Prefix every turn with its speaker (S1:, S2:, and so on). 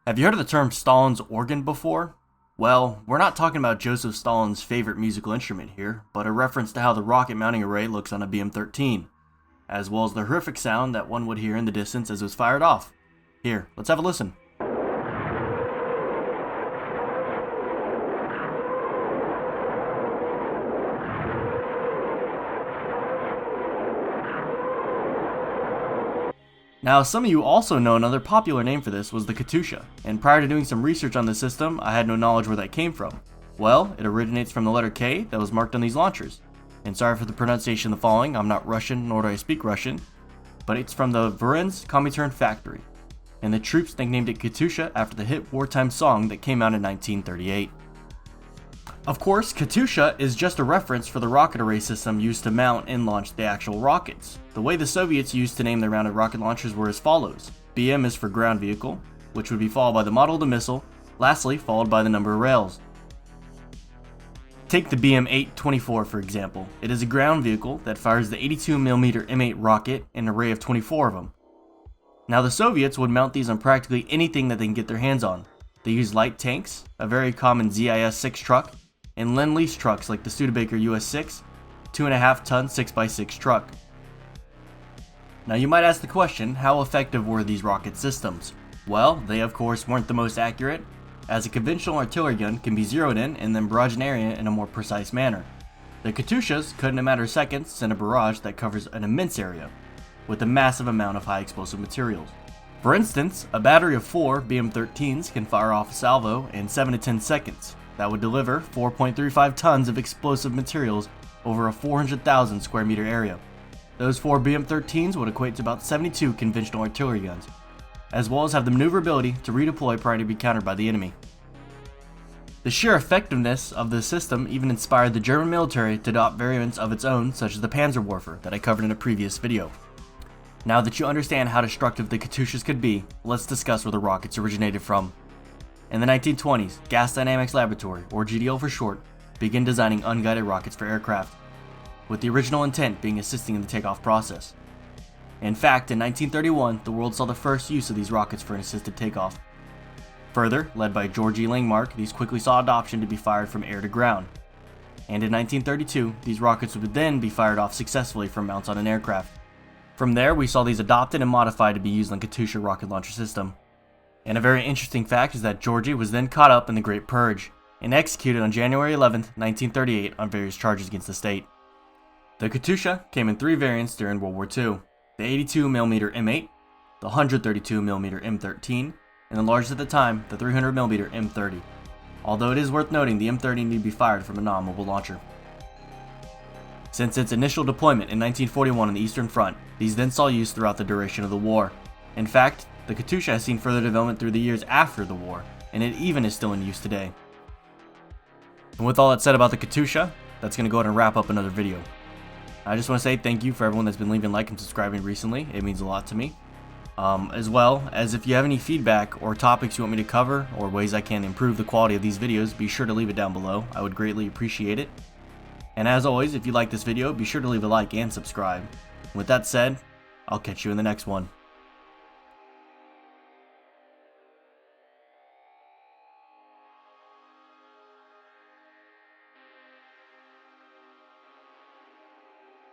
S1: Have you heard of the term Stalin's organ before? Well, we're not talking about Joseph Stalin's favorite musical instrument here, but a reference to how the rocket mounting array looks on a BM-13, as well as the horrific sound that one would hear in the distance as it was fired off. Here, let's have a listen. Now, some of you also know another popular name for this was the Katyusha, and prior to doing some research on this system, I had no knowledge where that came from. Well, it originates from the letter K that was marked on these launchers. And sorry for the pronunciation of the following, I'm not Russian, nor do I speak Russian, but it's from the Voronezh Comintern factory, and the troops nicknamed it Katyusha after the hit wartime song that came out in 1938. Of course, Katyusha is just a reference for the rocket array system used to mount and launch the actual rockets. The way the Soviets used to name their mounted rocket launchers were as follows. BM is for ground vehicle, which would be followed by the model of the missile, lastly followed by the number of rails. Take the BM-824 for example. It is a ground vehicle that fires the 82mm M8 rocket in an array of 24 of them. Now the Soviets would mount these on practically anything that they can get their hands on. They use light tanks, a very common ZIS-6 truck, and Lend-Lease trucks like the Studebaker US-6, 2.5 ton 6x6 truck. Now you might ask the question, how effective were these rocket systems? Well, they of course weren't the most accurate, as a conventional artillery gun can be zeroed in and then barrage an area in a more precise manner. The Katyushas could in a matter of seconds send a barrage that covers an immense area, with a massive amount of high explosive materials. For instance, a battery of 4 BM-13s can fire off a salvo in 7 to 10 seconds. That would deliver 4.35 tons of explosive materials over a 400,000 square meter area. Those 4 BM-13s would equate to about 72 conventional artillery guns, as well as have the maneuverability to redeploy prior to be countered by the enemy. The sheer effectiveness of this system even inspired the German military to adopt variants of its own, such as the Panzerwerfer that I covered in a previous video. Now that you understand how destructive the Katyushas could be, let's discuss where the rockets originated from. In the 1920s, Gas Dynamics Laboratory, or GDL for short, began designing unguided rockets for aircraft, with the original intent being assisting in the takeoff process. In fact, in 1931, the world saw the first use of these rockets for an assisted takeoff. Further, led by George E. Langmark, these quickly saw adoption to be fired from air to ground. And in 1932, these rockets would then be fired off successfully from mounts on an aircraft. From there, we saw these adopted and modified to be used on Katyusha rocket launcher system. And a very interesting fact is that Georgie was then caught up in the Great Purge and executed on January 11, 1938 on various charges against the state. The Katyusha came in 3 variants during World War II, the 82mm M8, the 132mm M13, and the largest at the time, the 300mm M30. Although it is worth noting the M30 needed to be fired from a non-mobile launcher. Since its initial deployment in 1941 on the Eastern Front, these then saw use throughout the duration of the war. In fact, the Katyusha has seen further development through the years after the war, and it even is still in use today. And with all that said about the Katyusha, that's going to go ahead and wrap up another video. I just want to say thank you for everyone that's been leaving a like and subscribing recently. It means a lot to me. As well as if you have any feedback or topics you want me to cover or ways I can improve the quality of these videos, be sure to leave it down below. I would greatly appreciate it. And as always, if you like this video, be sure to leave a like and subscribe. With that said, I'll catch you in the next one.